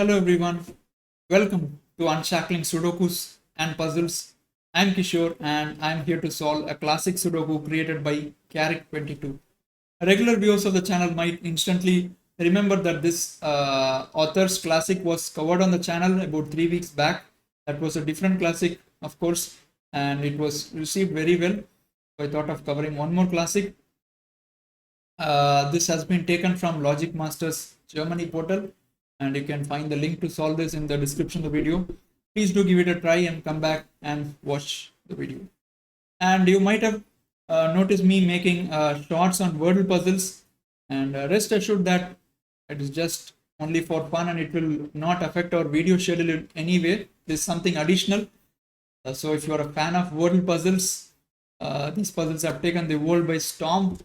Hello everyone, welcome to Unshackling Sudokus and Puzzles. I'm Kishore and I'm here to solve a classic Sudoku created by Carrick22. Regular viewers of the channel might instantly remember that this author's classic was covered on the channel about 3 weeks back. That was a different classic, of course, and it was received very well. So I thought of covering one more classic. This has been taken from Logic Masters Germany portal, and you can find the link to solve this in the description of the video. Please do give it a try and come back and watch the video. And you might have noticed me making shorts on wordle puzzles, and rest assured that it is just only for fun and it will not affect our video schedule in any way. This is something additional. So if you are a fan of wordle puzzles, these puzzles have taken the world by storm.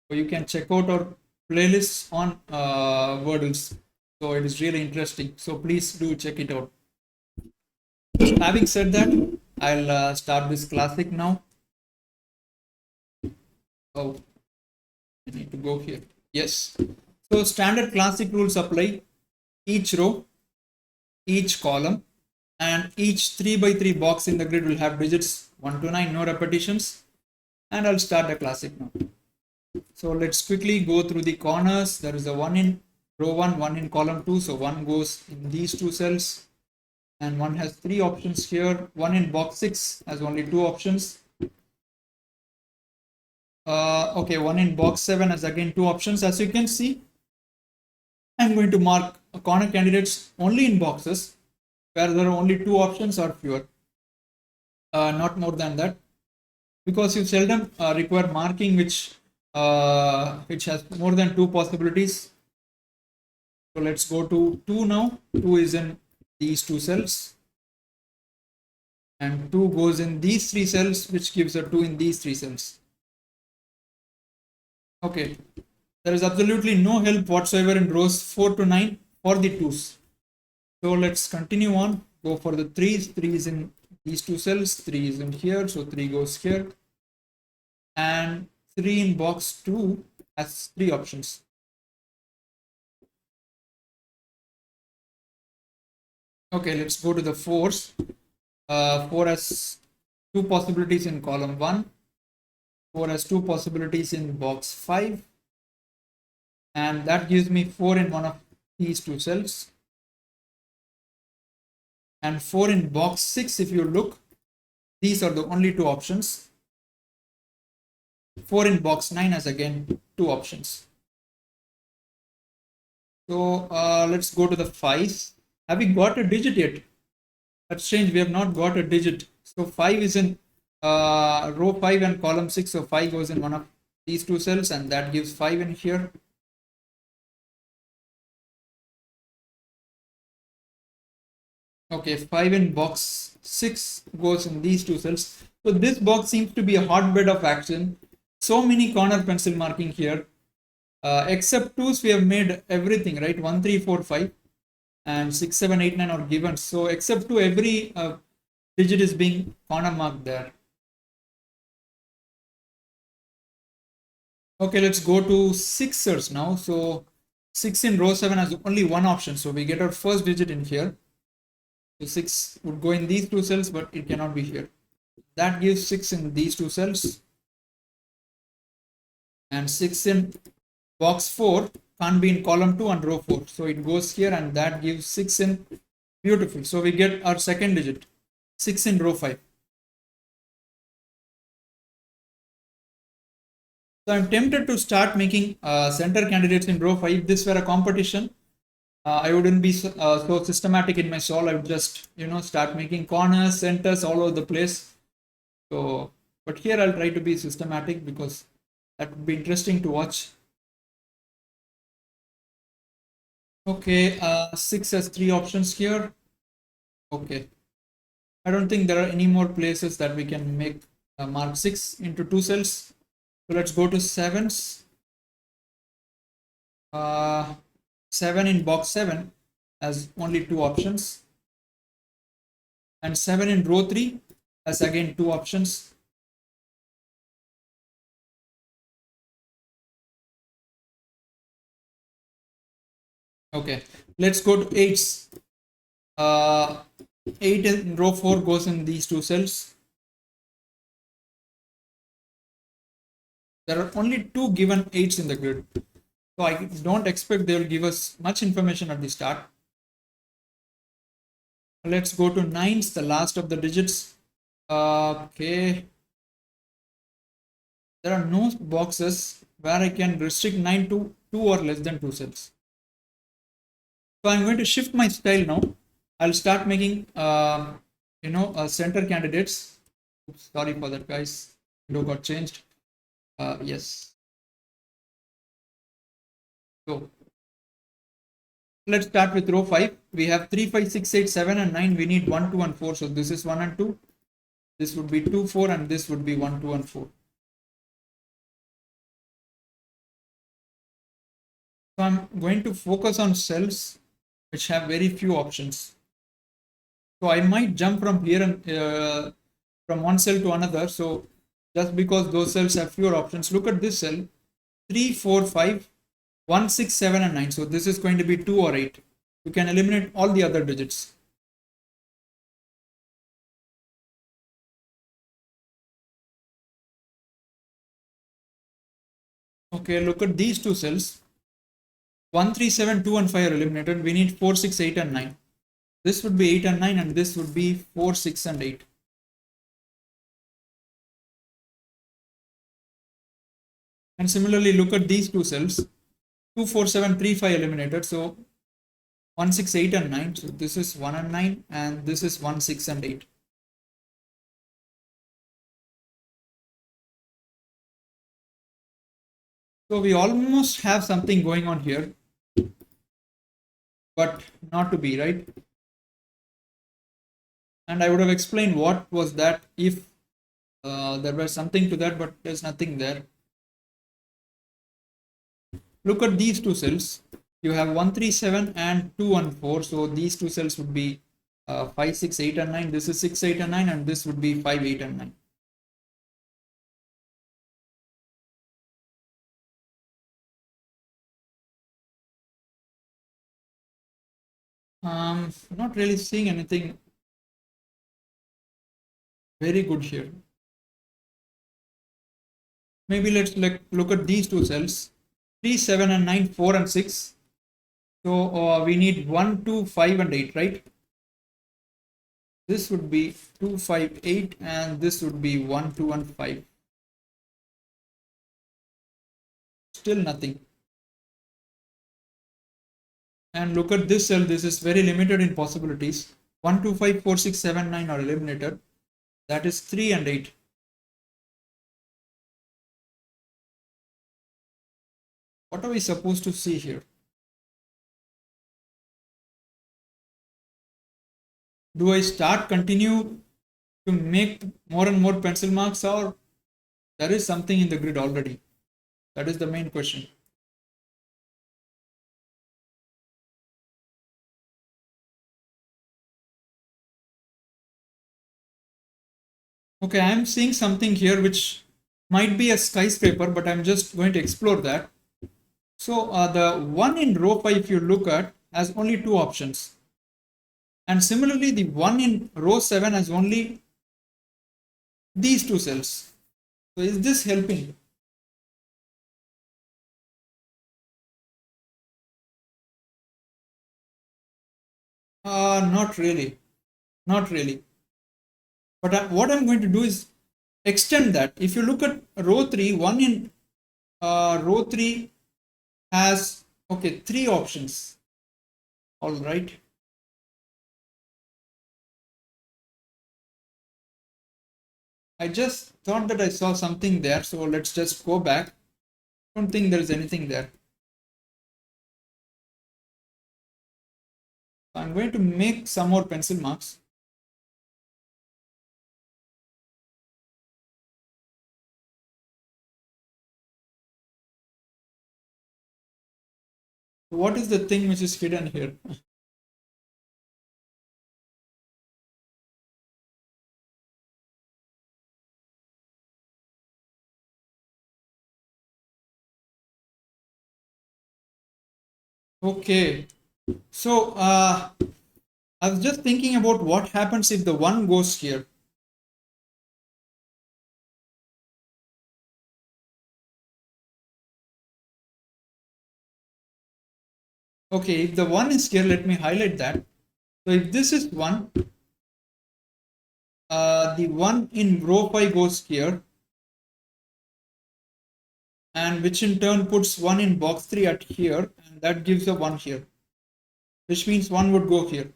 So you can check out our playlists on wordles. So it is really interesting. So please do check it out. Having said that, I'll start this classic now. Oh, I need to go here. Yes. So standard classic rules apply. Each row, each column, and each 3x3 box in the grid will have digits 1 to 9, no repetitions. And I'll start the classic now. So let's quickly go through the corners. There is a 1 in row 1, 1 in column 2. So 1 goes in these two cells. And 1 has 3 options here. 1 in box 6 has only 2 options. Okay, 1 in box 7 has again 2 options. As you can see, I'm going to mark corner candidates only in boxes where there are only 2 options or fewer. Not more than that. Because you seldom require marking which has more than 2 possibilities. So let's go to 2 now. 2 is in these 2 cells. And 2 goes in these 3 cells, which gives a 2 in these 3 cells. Okay, there is absolutely no help whatsoever in rows 4 to 9 for the 2s. So let's continue on. Go for the 3s. 3 is in these 2 cells. 3 is in here. So 3 goes here. And 3 in box 2 has 3 options. Okay, let's go to the 4s. 4 has 2 possibilities in column 1. 4 has 2 possibilities in box 5. And that gives me 4 in one of these 2 cells. And 4 in box 6, if you look, these are the only 2 options. 4 in box 9 has again 2 options. So let's go to the 5s. Have we got a digit yet? That's strange, we have not got a digit. So 5 is in row 5 and column 6. So 5 goes in one of these 2 cells and that gives 5 in here. Okay, 5 in box 6 goes in these 2 cells. So this box seems to be a hotbed of action. So many corner pencil marking here. Except 2s, we have made everything, right? 1, 3, 4, 5. And 6, 7, 8, 9 are given. So except 2, every digit is being corner marked there. Okay, let's go to 6ers now. So 6 in row 7 has only one option. So we get our first digit in here. So 6 would go in these 2 cells, but it cannot be here. That gives 6 in these 2 cells. And 6 in box 4 can't be in column 2 and row 4. So it goes here and that gives 6 in. Beautiful. So we get our second digit, 6 in row 5. So I'm tempted to start making center candidates in row 5. If this were a competition, I wouldn't be so systematic in my solve. I would just, start making corners, centers all over the place. So, but here I'll try to be systematic because that would be interesting to watch. Okay, 6 has 3 options here. Okay. I don't think there are any more places that we can make mark 6 into 2 cells. So let's go to 7s. 7 in box 7 has only 2 options. And 7 in row 3 has again 2 options. Okay, let's go to 8s. Uh, 8 in row 4 goes in these two cells. There are only two given 8s in the grid. So I don't expect they will give us much information at the start. Let's go to 9s, the last of the digits. Okay. There are no boxes where I can restrict 9 to 2 or less than 2 cells. So I'm going to shift my style now. I'll start making, center candidates. Oops, sorry for that, guys. Window got changed. Yes. So let's start with row 5. We have 3, 5, 6, 8, 7, and 9. We need 1, 2, and 4. So this is 1 and 2. This would be 2, 4, and this would be 1, 2, and 4. So I'm going to focus on cells which have very few options. So I might jump from here and from one cell to another. So just because those cells have fewer options, look at this cell 3, 4, 5, 1, 6, 7, and 9. So this is going to be 2 or 8. You can eliminate all the other digits. Okay, look at these two cells. 1, 3, 7, 2, and 5 are eliminated. We need 4, 6, 8, and 9. This would be 8 and 9, and this would be 4, 6, and 8. And similarly, look at these two cells. 2, 4, 7, 3, 5 eliminated. So 1, 6, 8, and 9. So this is 1 and 9, and this is 1, 6, and 8. So we almost have something going on here, but not to be, right? And I would have explained what was that if there was something to that, but there's nothing there. Look at these two cells. You have 1, 3, 7 and 2 and 4. So these two cells would be 5, 6, 8, and 9. This is 6, 8, and 9, and this would be 5, 8, and 9. Not really seeing anything very good here. Maybe let's look at these two cells 3, 7, and 9, 4, and 6. So we need 1, 2, 5, and 8, right? This would be 2, 5, 8, and this would be 1, 2, and 5. Still nothing. And look at this cell. This is very limited in possibilities. 1, 2, 5, 4, 6, 7, 9 are eliminated. That is 3 and 8. What are we supposed to see here? Do I continue to make more and more pencil marks, or there is something in the grid already? That is the main question. Okay, I am seeing something here which might be a skyscraper, but I'm just going to explore that. So the one in row 5, if you look at, has only two options. And similarly, the one in row 7 has only these two cells. So is this helping? Not really. Not really. But what I'm going to do is extend that. If you look at row 3, one in row 3 has, okay, three options. All right. I just thought that I saw something there. So let's just go back. I don't think there's anything there. I'm going to make some more pencil marks. What is the thing which is hidden here? Okay. So I was just thinking about what happens if the 1 goes here. Okay, if the 1 is here, let me highlight that. So if this is 1, the 1 in row 5 goes here, and which in turn puts 1 in box 3 at here, and that gives a 1 here, which means 1 would go here,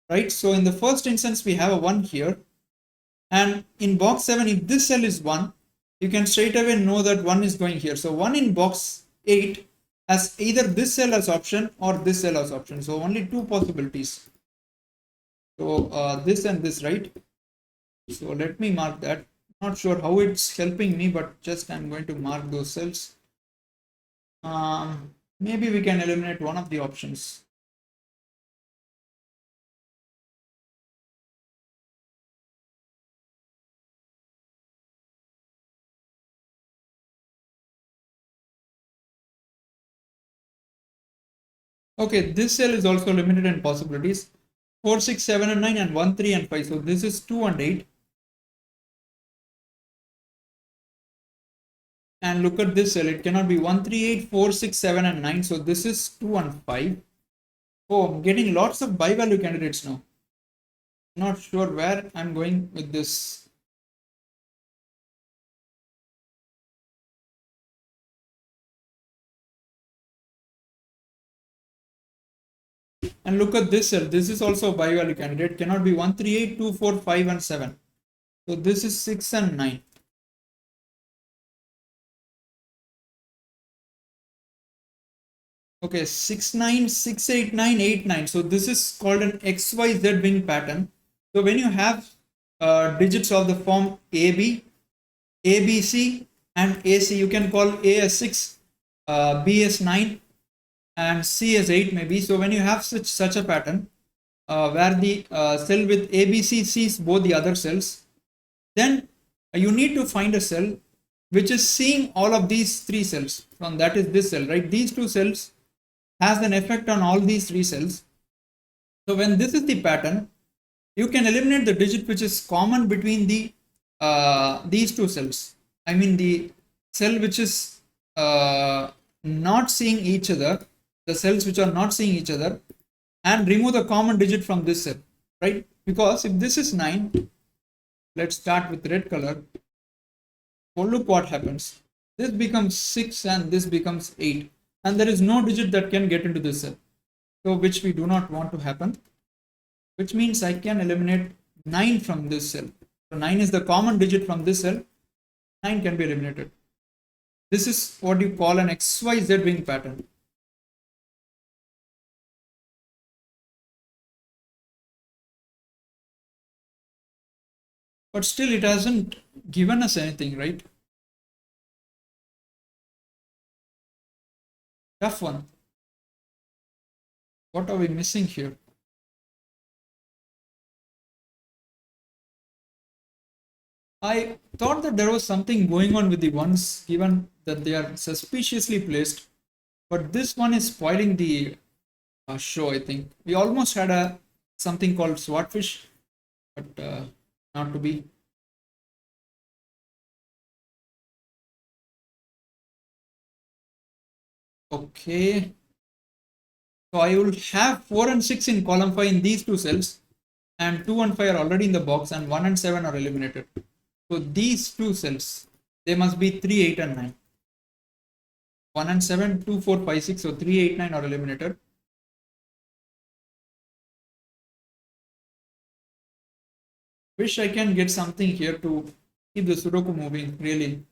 right? So in the first instance, we have a 1 here, and in box 7, if this cell is 1, you can straight away know that 1 is going here. So 1 in box 8 has either this cell as option or this cell as option. So only 2 possibilities. So this and this, right? So let me mark that. Not sure how it's helping me, but just I'm going to mark those cells. Maybe we can eliminate one of the options. Okay, this cell is also limited in possibilities. 4, 6, 7, and 9, and 1, 3, and 5. So this is 2 and 8. And look at this cell. It cannot be 1, 3, 8, 4, 6, 7, and 9. So this is 2 and 5. Oh, I'm getting lots of bi-value candidates now. Not sure where I'm going with this. And look at this cell. This is also a bi-value candidate. Cannot be 1, 3, 8, 2, 4, 5, and 7. So this is 6 and 9. Okay, 6, 9, 6, 8, 9, 8, 9. So this is called an XYZ wing pattern. So when you have digits of the form AB, ABC, and AC, you can call A as 6, B as 9, and C as 8 maybe. So when you have such a pattern where the cell with ABC sees both the other cells, then you need to find a cell which is seeing all of these 3 cells. And that is this cell, right? These 2 cells has an effect on all these 3 cells. So when this is the pattern, you can eliminate the digit which is common between the these 2 cells. I mean the cell which is not seeing each other, the cells which are not seeing each other, and remove the common digit from this cell, right? Because if this is 9, let's start with red color. Oh, look what happens. This becomes 6 and this becomes 8. And there is no digit that can get into this cell. So which we do not want to happen. Which means I can eliminate 9 from this cell. So 9 is the common digit from this cell. 9 can be eliminated. This is what you call an XYZ wing pattern. But still it hasn't given us anything, right? Tough one. What are we missing here? I thought that there was something going on with the ones given that they are suspiciously placed, but this one is spoiling the show. I think we almost had a something called swatfish, but not to be. Okay, so I will have 4 and 6 in column 5 in these 2 cells, and 2 and 5 are already in the box, and 1 and 7 are eliminated. So these 2 cells, they must be 3, 8, and 9. 1 and 7, 2, 4, 5, 6. So 3, 8, 9 are eliminated. Wish I can get something here to keep the Sudoku moving, really.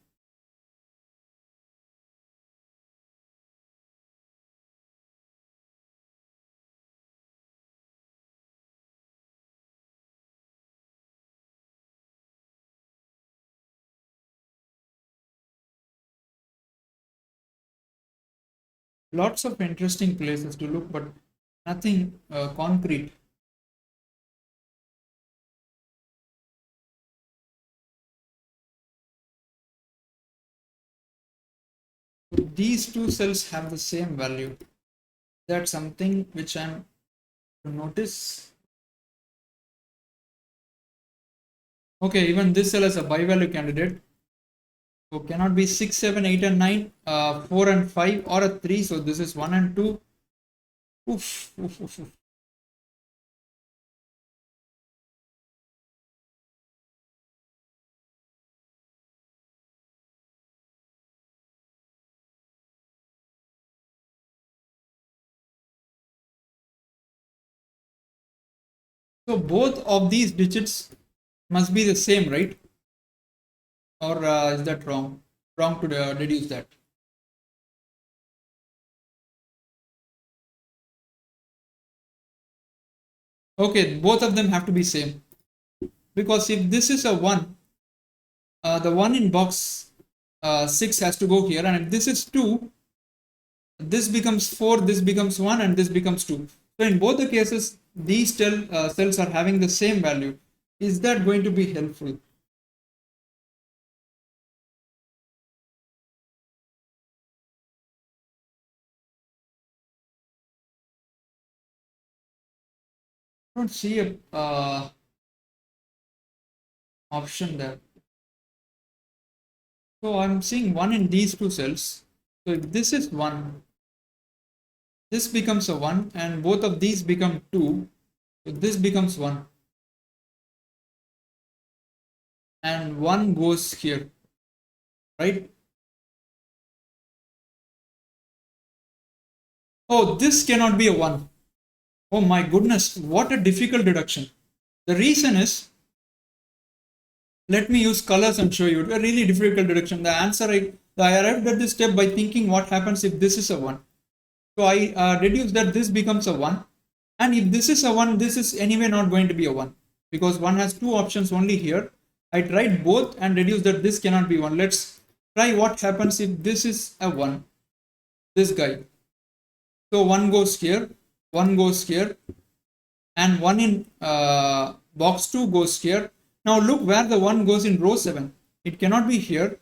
Lots of interesting places to look, but nothing concrete. So these 2 cells have the same value. That's something which I'm to notice. Okay, even this cell is a bi-value candidate. So cannot be 6, 7, 8 and 9, 4 and 5 or a 3. So this is 1 and 2. Oof, oof, oof, oof. So both of these digits must be the same, right? Or is that wrong? Wrong to deduce that. Okay, both of them have to be same. Because if this is a 1, the 1 in box 6 has to go here. And if this is 2, this becomes 4, this becomes 1, and this becomes 2. So in both the cases, these cells are having the same value. Is that going to be helpful? I don't see a option there. So I'm seeing 1 in these two cells. So if this is 1, this becomes a 1, and both of these become 2. So this becomes 1. And 1 goes here, right? Oh, this cannot be a 1. Oh my goodness, what a difficult deduction. The reason is, let me use colors and show you a really difficult deduction. The answer, I arrived at this step by thinking what happens if this is a 1. So I deduce that this becomes a 1. And if this is a 1, this is anyway not going to be a 1. Because 1 has two options only here. I tried both and deduced that this cannot be 1. Let's try what happens if this is a 1. This guy. So 1 goes here, 1 goes here, and 1 in box 2 goes here. Now look where the 1 goes in row 7. It cannot be here.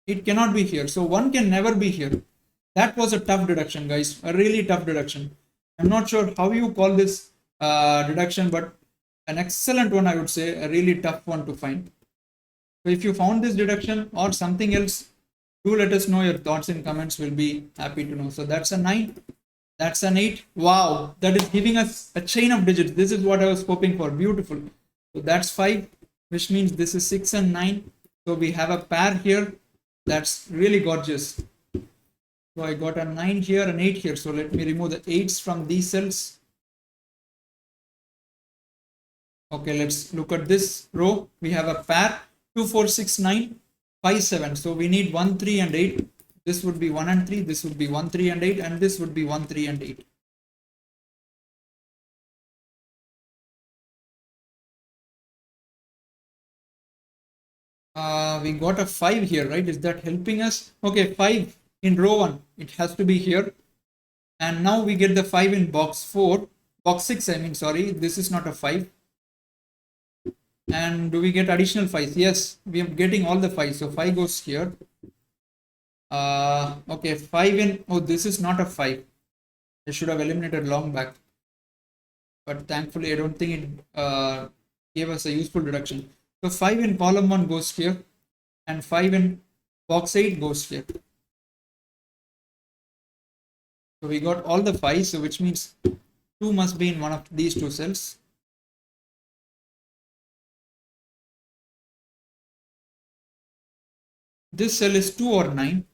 It cannot be here. So 1 can never be here. That was a tough deduction, guys. A really tough deduction. I'm not sure how you call this deduction, but an excellent one, I would say. A really tough one to find. So if you found this deduction or something else, do let us know your thoughts in comments. We'll be happy to know. So that's a 9. That's an 8. Wow, that is giving us a chain of digits. This is what I was hoping for. Beautiful. So that's 5, which means this is 6 and 9. So we have a pair here. That's really gorgeous. So I got a 9 here, an 8 here. So let me remove the 8s from these cells. Okay, let's look at this row. We have a pair 2, 4, 6, 9, 5, 7. So we need 1, 3, and 8. This would be 1 and 3, this would be 1, 3 and 8, and this would be 1, 3 and 8. We got a 5 here, right? Is that helping us? Okay, 5 in row 1, it has to be here. And now we get the 5 in box 4, box 6, I mean, sorry, this is not a 5. And do we get additional 5s? Yes, we are getting all the 5s. So 5 goes here. Okay, 5 in, oh, this is not a 5. I should have eliminated long back. But thankfully, I don't think it gave us a useful deduction. So 5 in column 1 goes here, and 5 in box 8 goes here. So we got all the 5s, so which means 2 must be in one of these two cells. This cell is 2 or 9.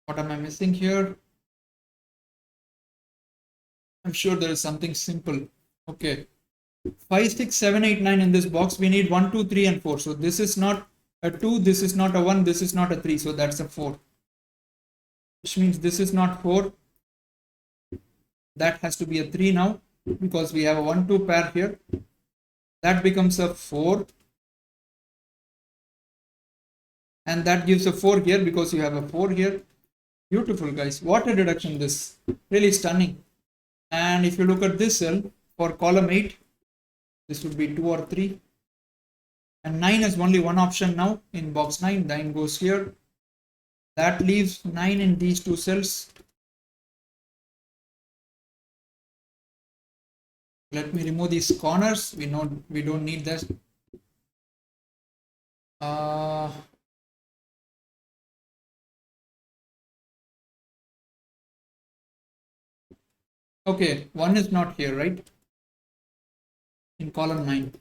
What am I missing here? I'm sure there is something simple. Okay. 5, 6, 7, 8, 9 in this box. We need 1, 2, 3, and 4. So this is not a 2, this is not a 1, this is not a 3. So that's a 4. Which means this is not 4. That has to be a 3 now, because we have a 1, 2 pair here. That becomes a 4. And that gives a 4 here because you have a 4 here. Beautiful, guys. What a deduction this. Really stunning. And if you look at this cell for column 8, this would be 2 or 3. And 9 is only one option now in box 9. 9 goes here. That leaves 9 in these two cells. Let me remove these corners. We don't need this. Okay, 1 is not here, right? In column 9.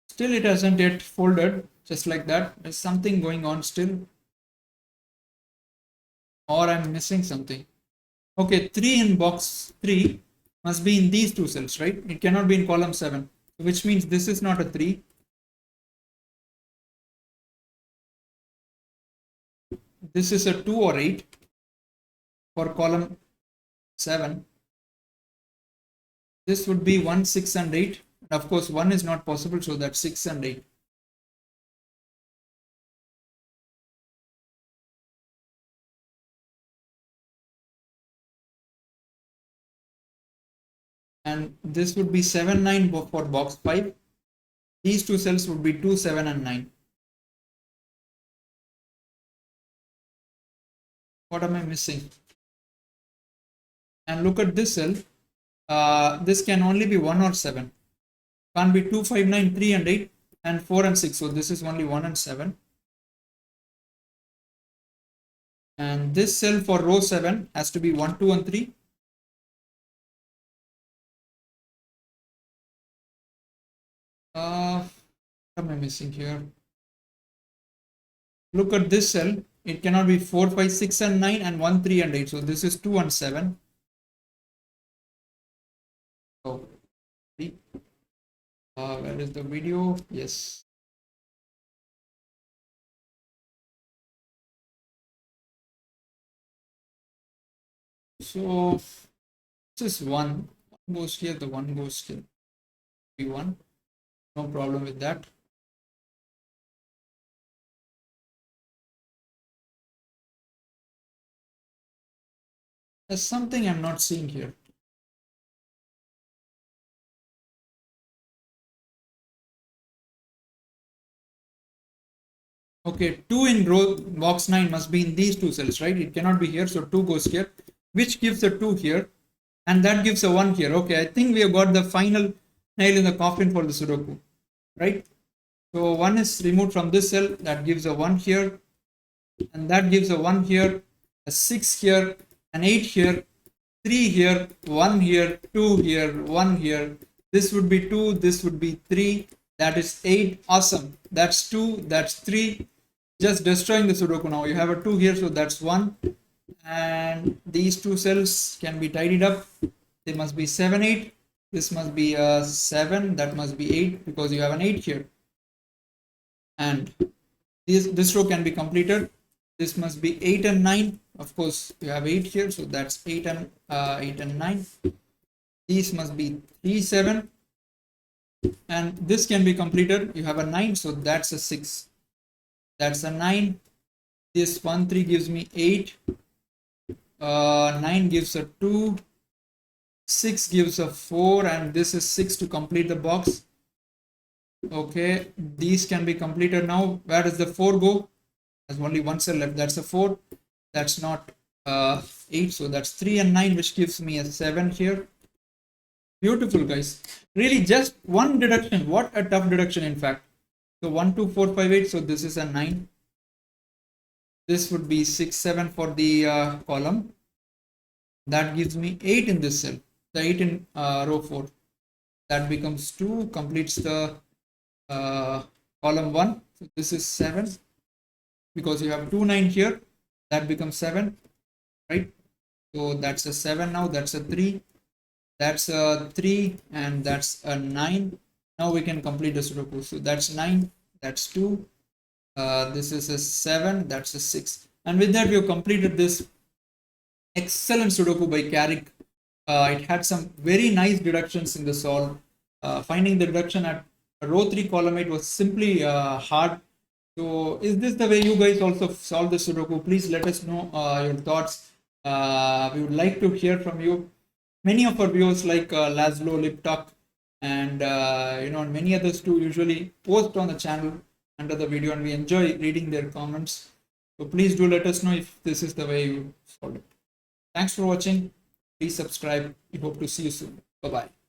Still it hasn't yet folded, just like that. There's something going on still. Or I'm missing something. Okay, 3 in box 3 must be in these two cells, right? It cannot be in column 7, which means this is not a 3. This is a 2 or 8 for column 7. This would be 1, 6 and 8. Of course, 1 is not possible, so that's 6 and 8. And this would be 7, 9 for box 5. These two cells would be 2, 7 and 9. What am I missing? And look at this cell. This can only be 1 or 7. Can't be 2, 5, 9, 3 and 8 and 4 and 6. So this is only 1 and 7. And this cell for row 7 has to be 1, 2 and 3. What am I missing here? Look at this cell. It cannot be 4, 5, 6 and 9 and 1, 3 and 8. So this is 2 and 7. So, where is the video? Yes. So this is 1. 1 goes here, the 1 goes here. 1. No problem with that. There's something I'm not seeing here. Okay, 2 in row box 9 must be in these two cells, right? It cannot be here, so 2 goes here, which gives a 2 here, and that gives a 1 here. Okay, I think we have got the final nail in the coffin for the Sudoku, right? So 1 is removed from this cell, that gives a 1 here, and that gives a 1 here, a 6 here, an 8 here, 3 here, 1 here, 2 here, 1 here. This would be 2, this would be 3, that is 8. Awesome. That's 2, that's 3. Just destroying the Sudoku now. You have a 2 here, so that's 1. And these two cells can be tidied up. They must be 7, 8. This must be a 7, that must be 8 because you have an 8 here. And this row can be completed. This must be 8 and 9. Of course, you have 8 here, so that's 8 and 9. These must be 3, 7. And this can be completed. You have a 9, so that's a 6. That's a 9. This 1, 3 gives me 8. 9 gives a 2. 6 gives a 4, and this is 6 to complete the box. Okay, these can be completed now. Where does the 4 go? There's only one cell left. That's a 4. That's not 8, so that's 3 and 9, which gives me a 7 here. Beautiful, guys. Really, just one deduction. What a tough deduction, in fact. So 1, 2, 4, 5, 8. So this is a 9. This would be 6, 7 for the column. That gives me 8 in this cell. The 8 in row 4. That becomes 2, completes the column 1. So this is 7. Because you have 2, 9 here. That becomes 7. Right? So that's a 7 now. That's a 3. That's a 3. And that's a 9. Now we can complete the Sudoku. So that's 9. That's 2. This is a 7. That's a 6. And with that, we have completed this excellent Sudoku by Carrick. It had some very nice deductions in the solve. Finding the deduction at row 3 column 8 was simply hard. So is this the way you guys also solve the Sudoku? Please let us know your thoughts. We would like to hear from you. Many of our viewers like Laszlo, Liptuck, and and many others too usually post on the channel under the video, and we enjoy reading their comments. So please do let us know if this is the way you solve it. Thanks for watching. Please subscribe. We hope to see you soon. Bye bye.